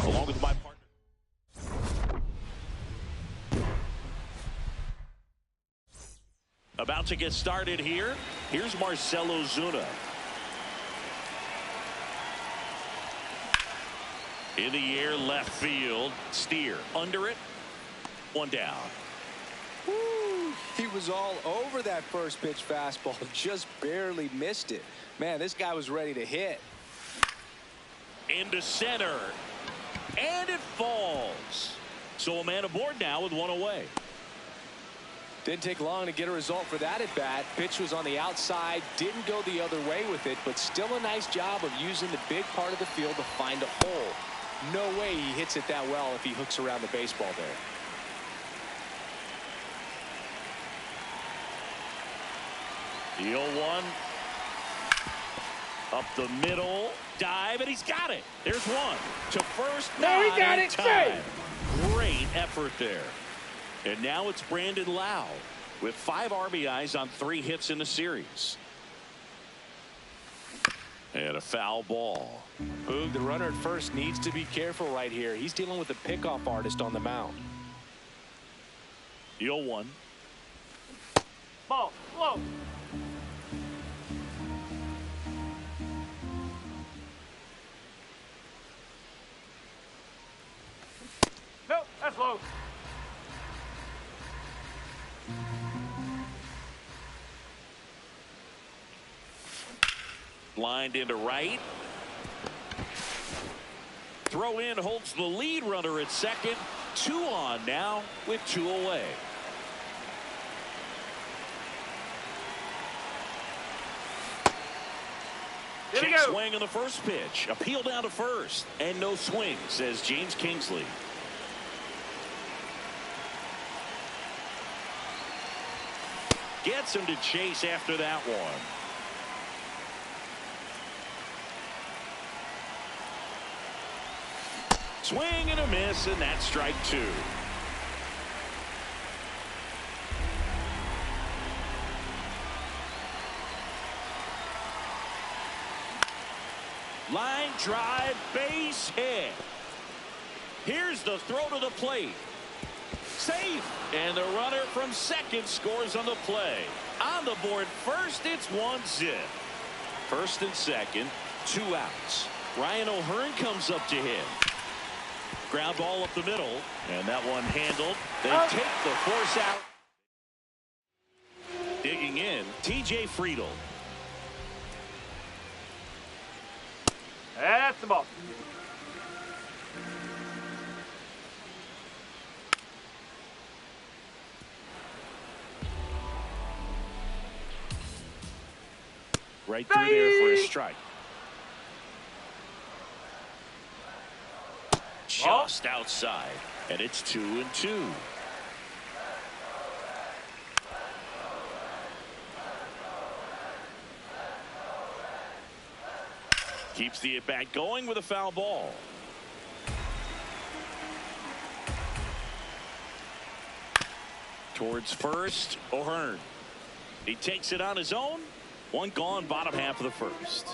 Along with my partner. About to get started here. Here's Marcelo Zuna. In the air, left field. Steer under it. One down. Woo, he was all over that first pitch fastball. Just barely missed it. Man, this guy was ready to hit. Into center. And it falls. So a man aboard now with one away. Didn't take long to get a result for that at bat. Pitch was on the outside, didn't go the other way with it, but still a nice job of using the big part of the field to find a hole. No way he hits it that well if he hooks around the baseball there. The 0-1. Up the middle. Dive, and he's got it. There's one. To first. No, he got it. Time. Great effort there. And now it's Brandon Lau with 5 RBIs on 3 hits in the series. And a foul ball. Boog, the runner at first needs to be careful right here. He's dealing with a pickoff artist on the mound. The 0-1. Ball, low. Nope, that's low. Lined into right. Throw in holds the lead runner at second. 2 on now with 2 away. Check swing on the first pitch. Appeal down to first. And no swing, says James Kingsley. Gets him to chase after that one. Swing and a miss, and that's strike 2. Line drive, base hit. Here's the throw to the plate. Safe. And the runner from second scores on the play. On the board first, it's 1-0. First and second, 2 outs. Ryan O'Hearn comes up to hit. Ground ball up the middle, and that one handled. They take the force out. Digging in, TJ Friedel. That's the ball. Right through there for a strike. Just outside, and it's 2-2. Keeps the at-bat going with a foul ball. Towards first, O'Hearn. He takes it on his own. 1 gone, bottom half of the first.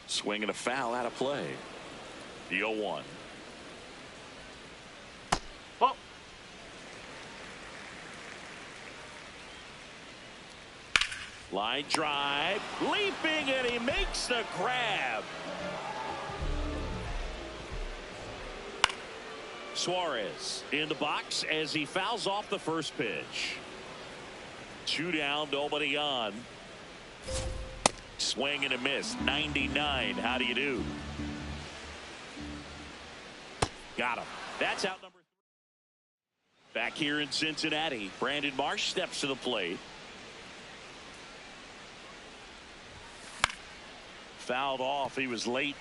Swing and a foul out of play. The 0-1. Ball. Line drive, leaping, and he makes the grab. Suarez in the box as he fouls off the first pitch. 2 down, nobody on. Swing and a miss. 99. How do you do? Got him. That's out number 3. Back here in Cincinnati, Brandon Marsh steps to the plate. Fouled off. He was late.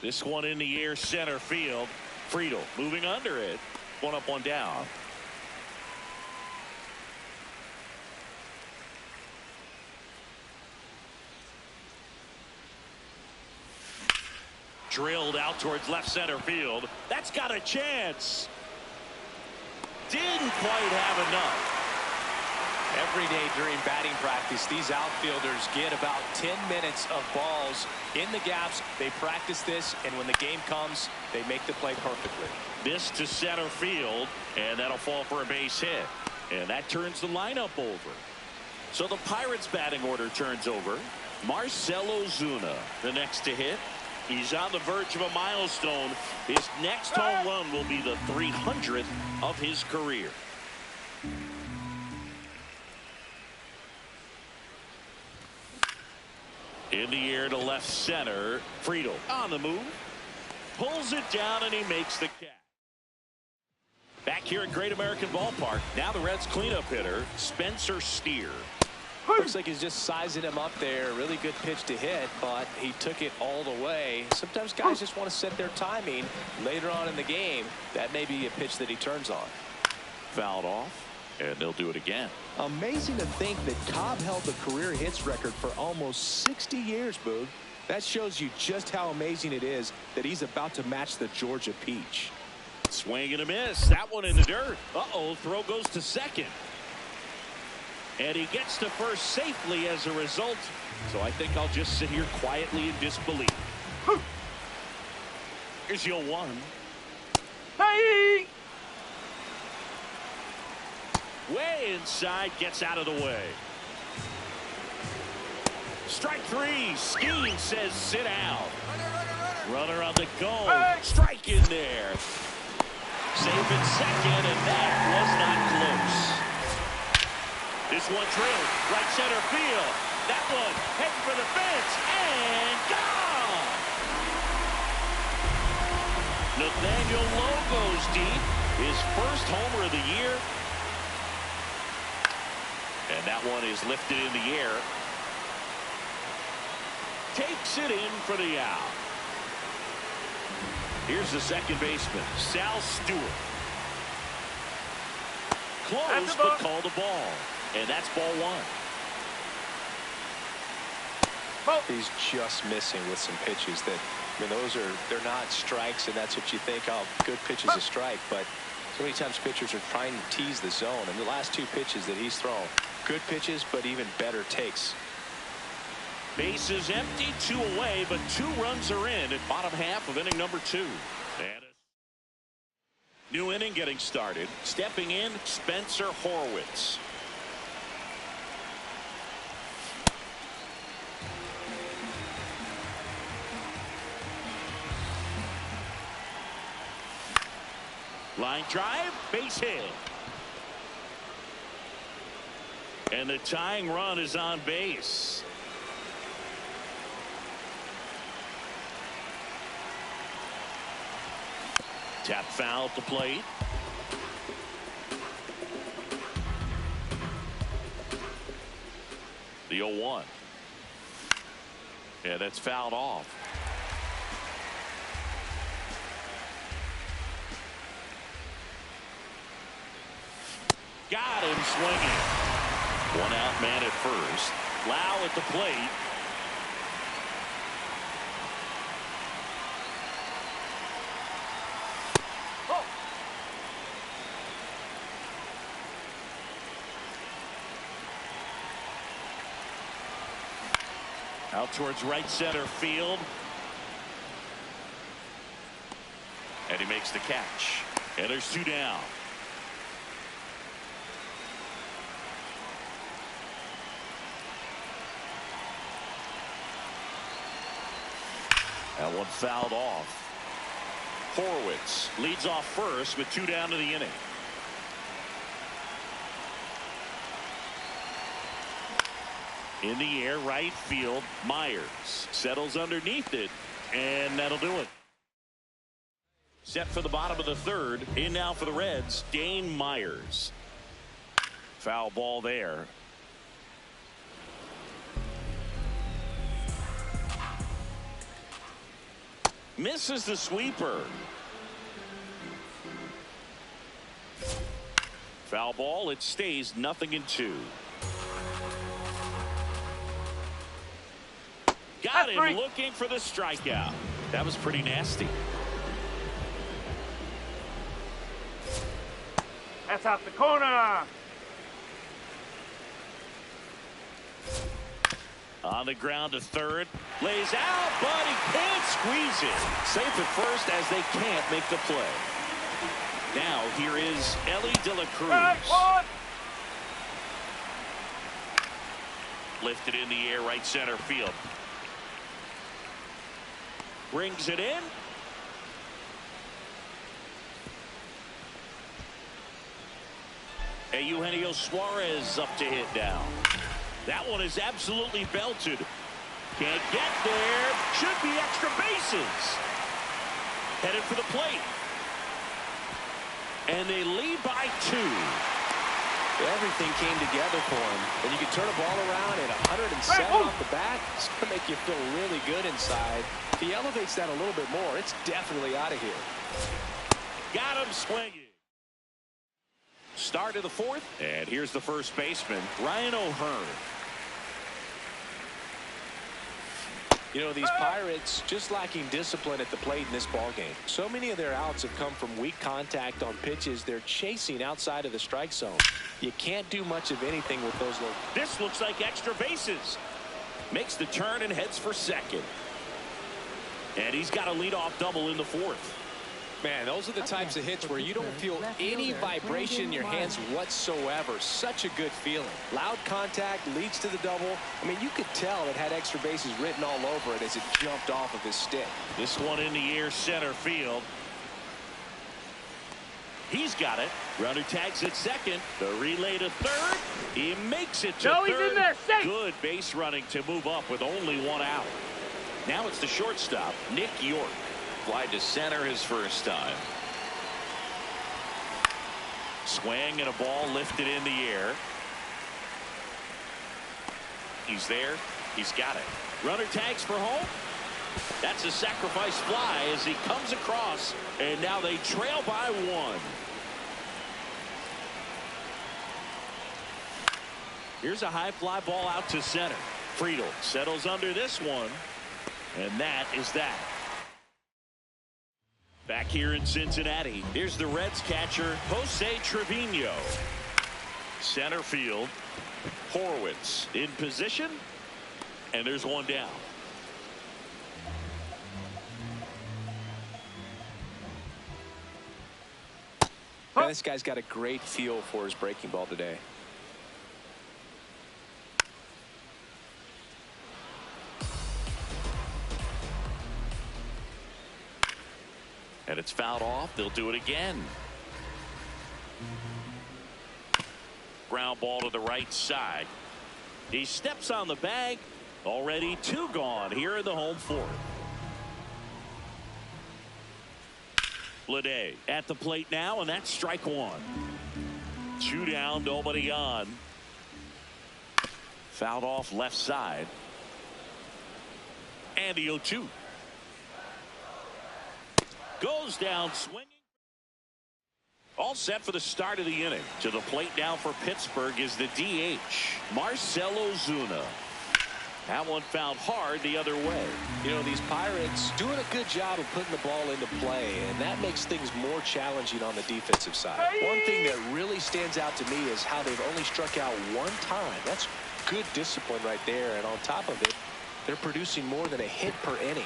This one in the air, center field. Friedel moving under it. One up, one down. Drilled out towards left center field. That's got a chance. Didn't quite have enough. Every day during batting practice, these outfielders get about 10 minutes of balls in the gaps. They practice this, and when the game comes, they make the play perfectly. This to center field, and that'll fall for a base hit. And that turns the lineup over. So the Pirates batting order turns over. Marcell Ozuna, the next to hit. He's on the verge of a milestone. His next home run will be the 300th of his career. In the air to left center. Friedel on the move. Pulls it down and he makes the catch. Back here at Great American Ballpark. Now the Reds cleanup hitter, Spencer Steer. Looks like he's just sizing him up there. Really good pitch to hit, but he took it all the way. Sometimes guys just want to set their timing later on in the game. That may be a pitch that he turns on. Fouled off, and they'll do it again. Amazing to think that Cobb held the career hits record for almost 60 years, Boog. That shows you just how amazing it is that he's about to match the Georgia Peach. Swing and a miss. That one in the dirt. Uh-oh, throw goes to second. And he gets to first safely as a result. So I think I'll just sit here quietly in disbelief. Here's your one. Hey! Way inside, gets out of the way. Strike three. Skeen says sit out. Runner on the go. Strike in there. Safe in second, and that was not close. This one drilled right center field. That one heading for the fence and gone. Nathaniel Lowe goes deep. His first homer of the year. And that one is lifted in the air. Takes it in for the out. Here's the second baseman, Sal Stewart. Close, but called a ball. And that's ball one. He's just missing with some pitches that, I mean, they're not strikes, and that's what you think, oh, good pitch is a strike. But so many times pitchers are trying to tease the zone. And the last two pitches that he's thrown, good pitches, but even better takes. Bases empty, 2 away, but 2 runs are in at bottom half of inning number 2. And a new inning getting started. Stepping in, Spencer Horwitz. Line drive, base hit. And the tying run is on base. Tap foul at the plate. The 0-1. Yeah, that's fouled off. Got him swinging. 1 out man at first. Lau at the plate. Out towards right center field. And he makes the catch. And there's 2 down. That one fouled off. Horwitz leads off first with 2 down to the inning. In the air, right field. Myers settles underneath it, and that'll do it. Set for the bottom of the third. In now for the Reds, Dane Myers. Foul ball there. Misses the sweeper. Foul ball. It stays 0-2. Got him looking for the strikeout. That was pretty nasty. That's out the corner. On the ground to third. Lays out, but he can't squeeze it. Safe at first as they can't make the play. Now here is Ellie De La Cruz. Lifted in the air, right center field. Brings it in. Eugenio Suarez up to hit down. That one is absolutely belted. Can't get there. Should be extra bases. Headed for the plate. And they lead by 2. Everything came together for him. And you can turn a ball around at 107 off the bat. It's going to make you feel really good inside. If he elevates that a little bit more, it's definitely out of here. Got him swinging. Start of the fourth. And here's the first baseman, Ryan O'Hearn. You know, these Pirates just lacking discipline at the plate in this ballgame. So many of their outs have come from weak contact on pitches they're chasing outside of the strike zone. You can't do much of anything with those. This looks like extra bases. Makes the turn and heads for second. And he's got a leadoff double in the fourth. Man, those are the types of hits where you don't feel any vibration in your hands whatsoever. Such a good feeling. Loud contact leads to the double. I mean, you could tell it had extra bases written all over it as it jumped off of his stick. This one in the air, center field. He's got it. Runner tags at second. The relay to third. He makes it to third. He's in there. Safe. Good base running to move up with only 1 out. Now it's the shortstop, Nick York. Fly to center his first time. Swing and a ball lifted in the air. He's there. He's got it. Runner tags for home. That's a sacrifice fly as he comes across. And now they trail by 1. Here's a high fly ball out to center. Friedel settles under this one. And that is that. Back here in Cincinnati, here's the Reds catcher, Jose Trevino. Center field, Horwitz in position, and there's one down. Man, this guy's got a great feel for his breaking ball today. And it's fouled off. They'll do it again. Ground ball to the right side. He steps on the bag. Already 2 gone here in the home fourth. Bleday at the plate now, and that's strike 1. 2 down, nobody on. Fouled off left side. And the 0-2. Goes down swinging. All set for the start of the inning. To the plate now for Pittsburgh is the DH, Marcell Ozuna. That one found hard the other way. You know, these Pirates doing a good job of putting the ball into play, and that makes things more challenging on the defensive side. One thing that really stands out to me is how they've only struck out 1 time. That's good discipline right there, and on top of it, they're producing more than a hit per inning.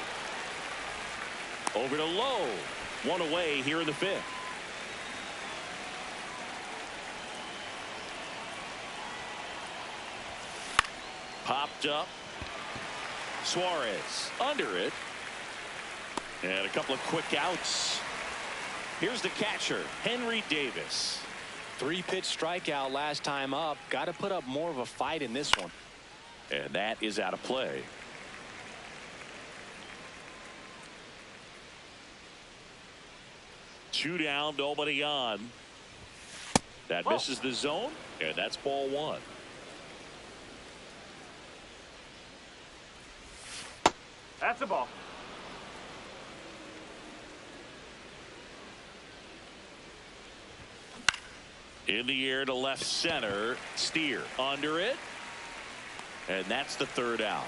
Over to Lowe. 1 away here in the 5th. Popped up. Suarez under it. And a couple of quick outs. Here's the catcher, Henry Davis. 3-pitch strikeout last time up. Got to put up more of a fight in this one. And that is out of play. Two down, nobody on. That misses the zone, and that's ball one. That's a ball. In the air to left center. Steer under it. And that's the third out.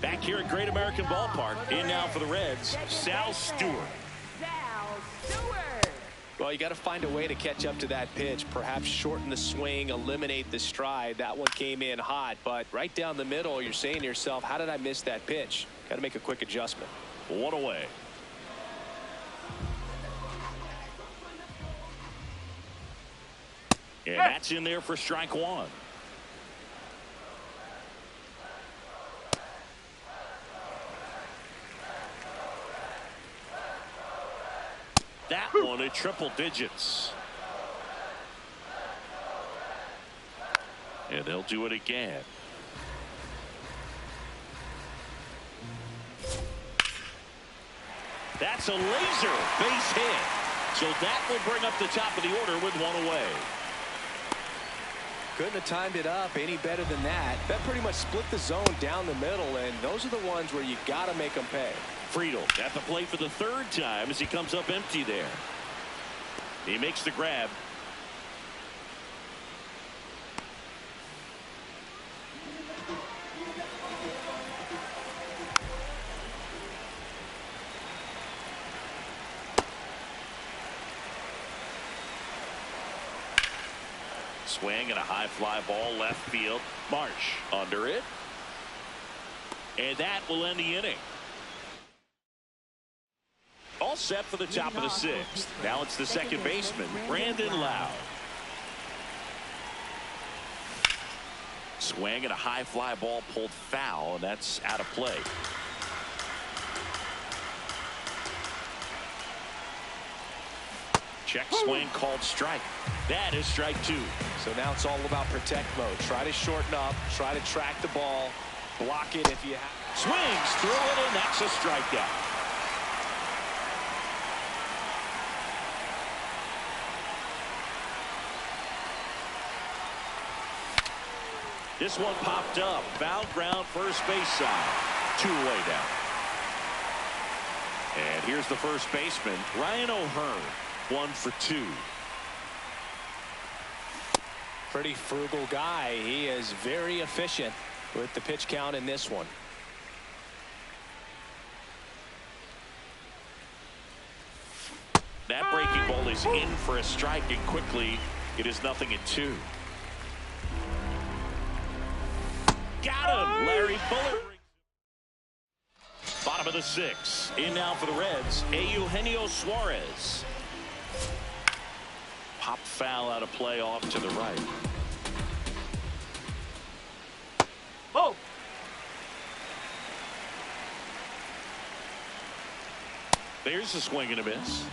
Back here at Great American Ballpark. In now for the Reds, Sal Stewart. Well, you got to find a way to catch up to that pitch. Perhaps shorten the swing, eliminate the stride. That one came in hot, but right down the middle, you're saying to yourself, how did I miss that pitch? Got to make a quick adjustment. One away. And that's in there for strike one. That one at triple digits. And they'll do it again. That's a laser base hit. So that will bring up the top of the order with one away. Couldn't have timed it up any better than that. That pretty much split the zone down the middle, and those are the ones where you got to make them pay. Friedel at the plate for the third time as he comes up empty there. He makes the grab. Swing and a high fly ball left field. Marsh under it. And that will end the inning. All set for the top of the sixth. Now it's the second baseman, Brandon Lowe. Swing and a high fly ball pulled foul, and that's out of play. Check swing called strike. That is strike two. So now it's all about protect mode. Try to shorten up, try to track the ball, block it if you have. Swings through it, and that's a strikeout. This one popped up. Foul ground, first base side. Two away down. And here's the first baseman, Ryan O'Hearn. 1 for 2. Pretty frugal guy. He is very efficient with the pitch count in this one. That breaking ball is in for a strike, and quickly it is 0-2. Got him, Larry Bullard. Bottom of the sixth. In now for the Reds, Eugenio Suarez. Pop foul out of play off to the right. Oh! There's a swing and a miss.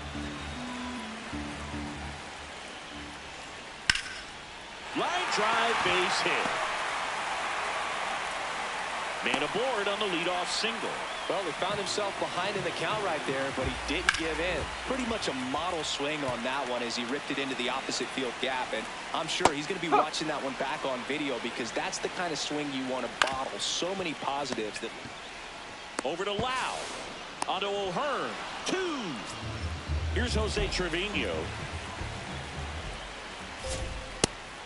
Line drive, base hit. Man aboard on the leadoff single. Well, he found himself behind in the count right there, but he didn't give in. Pretty much a model swing on that one as he ripped it into the opposite field gap. And I'm sure he's going to be watching that one back on video because that's the kind of swing you want to bottle. So many positives. That over to Lowe. Onto O'Hearn. 2. Here's Jose Trevino.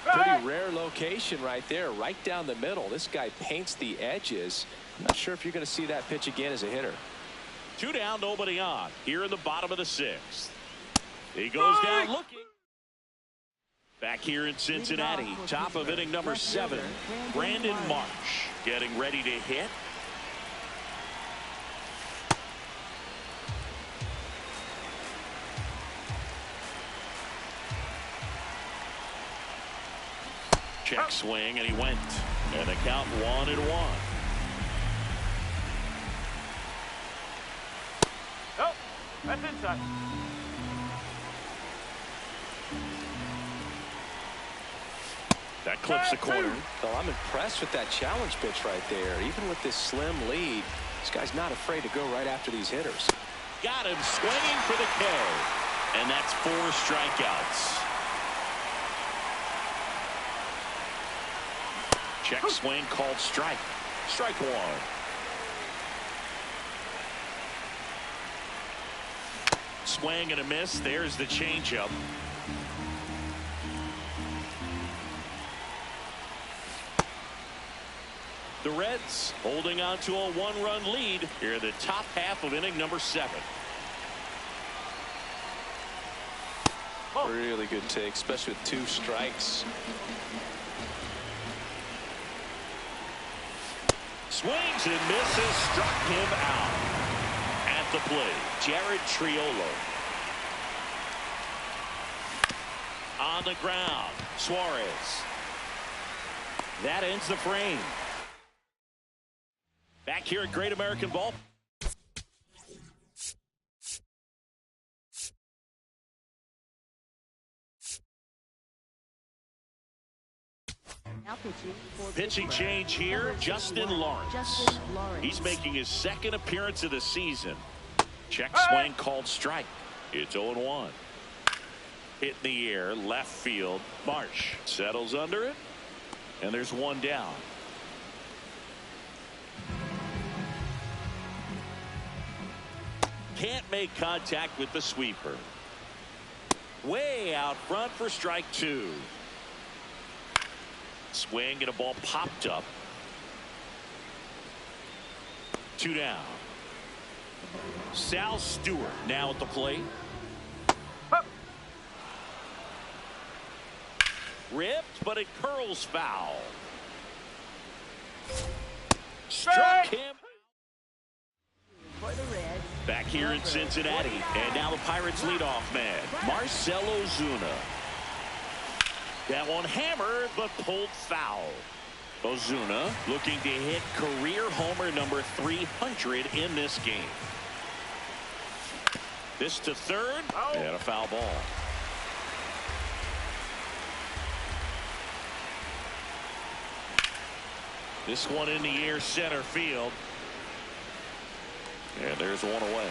Pretty rare location right there, right down the middle. This guy paints the edges. I'm not sure if you're going to see that pitch again as a hitter. 2 down, nobody on. Here in the bottom of the sixth. He goes down looking. Back here in Cincinnati, top of inning number 7, Brandon Marsh getting ready to hit. Check swing, and he went. And the count 1-1. Oh, that's inside. That clips the corner. Well, I'm impressed with that challenge pitch right there. Even with this slim lead, this guy's not afraid to go right after these hitters. Got him swinging for the K. And that's 4 strikeouts. Check swing called strike. Strike 1. Swing and a miss. There's the changeup. The Reds holding on to a 1-run lead here in the top half of inning number 7. Really good take, especially with 2 strikes. Swings and misses, struck him out. At the plate, Jared Triolo. On the ground, Suarez. That ends the frame. Back here at Great American Ball. Pitching change here, Justin Lawrence. He's making his 2nd appearance of the season. Check swing called strike. It's 0-1. Hit in the air, left field. Marsh settles under it, and there's 1 down. Can't make contact with the sweeper. Way out front for strike 2. Swing and a ball popped up. 2 down. Sal Stewart now at the plate. Ripped, but it curls foul. Struck him. Back here in Cincinnati, and now the Pirates leadoff man, Marcell Ozuna. That one hammered, but pulled foul. Ozuna looking to hit career homer number 300 in this game. This to third, and a foul ball. This one in the air, center field. And there's 1 away.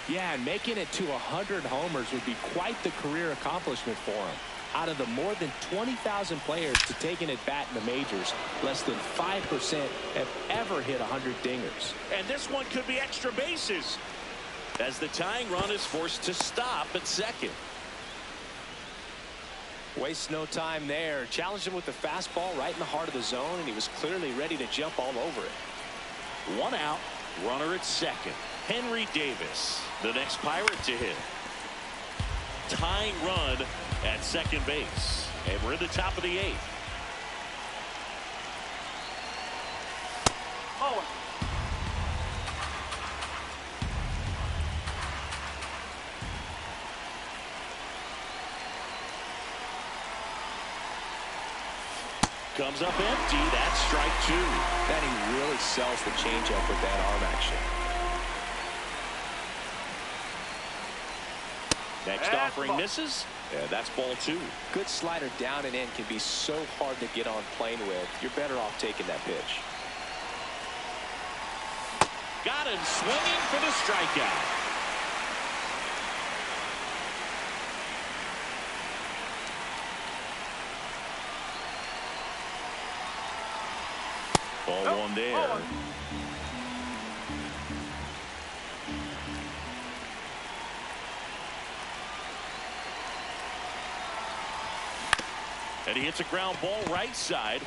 Yeah, and making it to 100 homers would be quite the career accomplishment for him. Out of the more than 20,000 players to take an at-bat in the majors, less than 5% have ever hit 100 dingers. And this one could be extra bases, as the tying run is forced to stop at second. Wastes no time there. Challenged him with the fastball right in the heart of the zone, and he was clearly ready to jump all over it. 1 out, runner at second. Henry Davis, the next Pirate to hit. Tying run at second base. And we're in the top of the 8th. Oh. Comes up empty. That's strike 2. That he really sells the changeup with that arm action. Next offering misses. And that's ball 2. Good slider down and in can be so hard to get on plane with. You're better off taking that pitch. Got him swinging for the strikeout. Ball 1 there. And he hits a ground ball right side.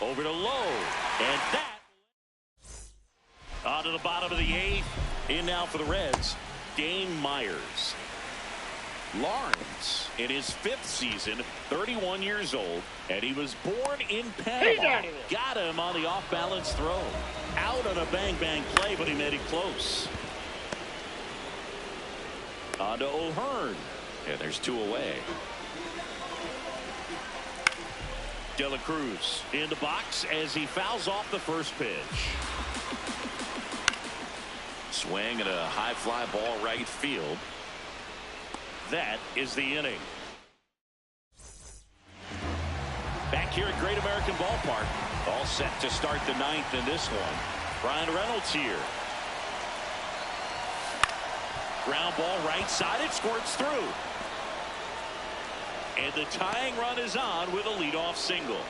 Over to Lowe. And that on to the bottom of the 8th. In now for the Reds, Dane Myers. Lawrence in his 5th season, 31 years old, and he was born in Panama. Got him on the off-balance throw. Out on a bang-bang play, but he made it close. On to O'Hearn. And there's 2 away. De La Cruz in the box as he fouls off the first pitch. Swing and a high fly ball right field. That is the inning. Back here at Great American Ballpark. All set to start the ninth in this one. Brian Reynolds here. Ground ball right side. It squirts through. And the tying run is on with a leadoff single.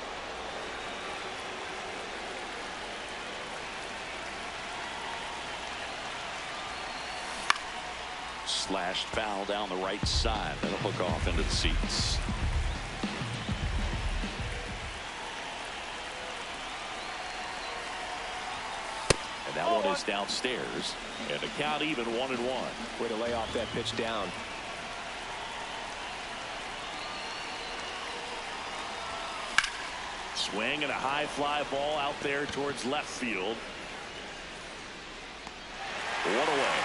Slashed foul down the right side. That'll hook off into the seats. And that one is downstairs. And the count even 1-1. Way to lay off that pitch down. Swing and a high fly ball out there towards left field. One away.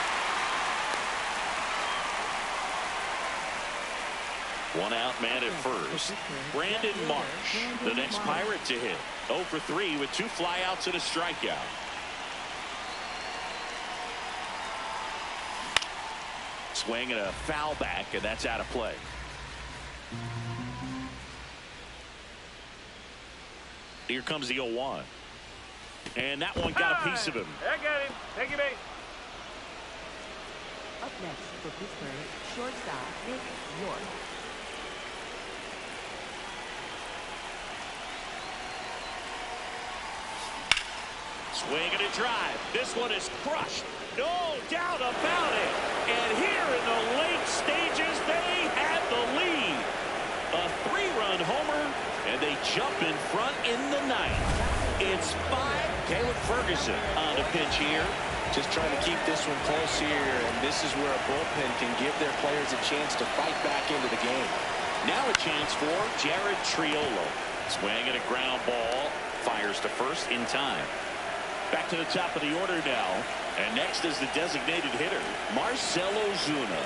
One out man at first. Brandon Marsh, the next Pirate to hit. 0 for 3 with 2 flyouts and a strikeout. Swing and a foul back, and that's out of play. Here comes the 0-1. And that one got a piece of him. I got him. Take him, eight. Up next for Pittsburgh, shortstop Nick York. Swing and a drive. This one is crushed. No doubt about it. And here in the late stages, they have the lead. A 3-run homer, and they jump in front in the ninth. It's 5. Caleb Ferguson on the pinch here. Just trying to keep this one close here, and this is where a bullpen can give their players a chance to fight back into the game. Now a chance for Jared Triolo. Swing and a ground ball. Fires to first in time. Back to the top of the order now. And next is the designated hitter, Marcell Ozuna.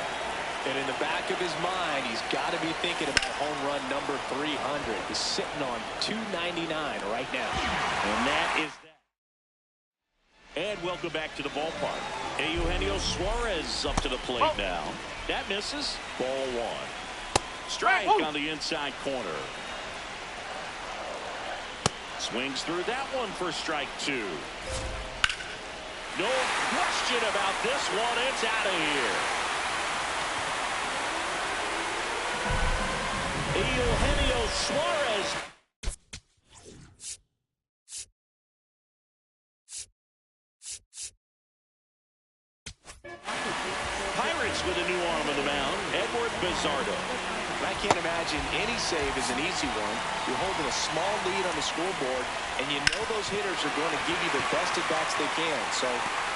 And in the back of his mind, he's got to be thinking about home run number 300. He's sitting on 299 right now. And that is that. And welcome back to the ballpark. Eugenio Suarez up to the plate now. That misses. Ball 1. Strike on the inside corner. Swings through that one for strike 2. No question about this one. It's out of here. Eugenio Suarez. Pirates with a new arm on the mound, Edward Bizardo. I can't imagine any save is an easy one. You're holding a small lead on the scoreboard, and you know those hitters are going to give you the best at-bats they can. So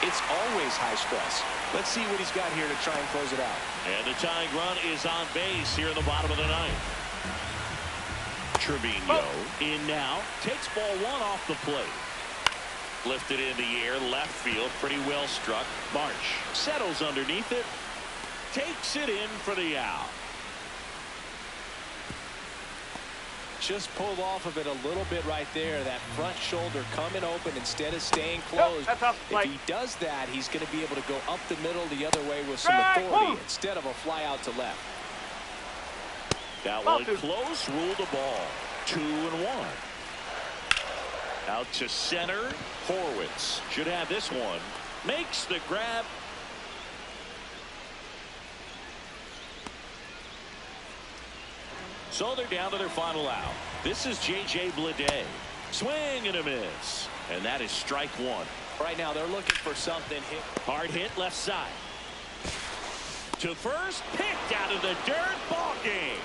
it's always high stress. Let's see what he's got here to try and close it out. And the tying run is on base here in the bottom of the ninth. Trevino in now. Takes ball 1 off the plate. Lifted in the air, left field, pretty well struck. Marsh settles underneath it. Takes it in for the out. Just pulled off of it a little bit right there. That front shoulder coming open instead of staying closed. If he does that, he's going to be able to go up the middle the other way with some authority instead of a fly out to left. That one close, ruled the ball. 2-1. Out to center. Horwitz should have this one. Makes the grab. So they're down to their final out. This is J.J. Bleday. Swing and a miss. And that is strike 1. Right now they're looking for something. Hard hit left side. To first, picked out of the dirt. Ball game.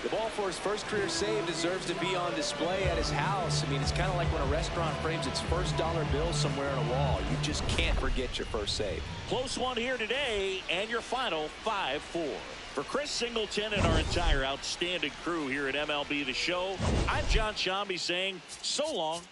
The ball for his first career save deserves to be on display at his house. I mean, it's kind of like when a restaurant frames its first dollar bill somewhere on a wall. You just can't forget your first save. Close one here today, and your final 5-4. For Chris Singleton and our entire outstanding crew here at MLB The Show, I'm John Shambi saying so long.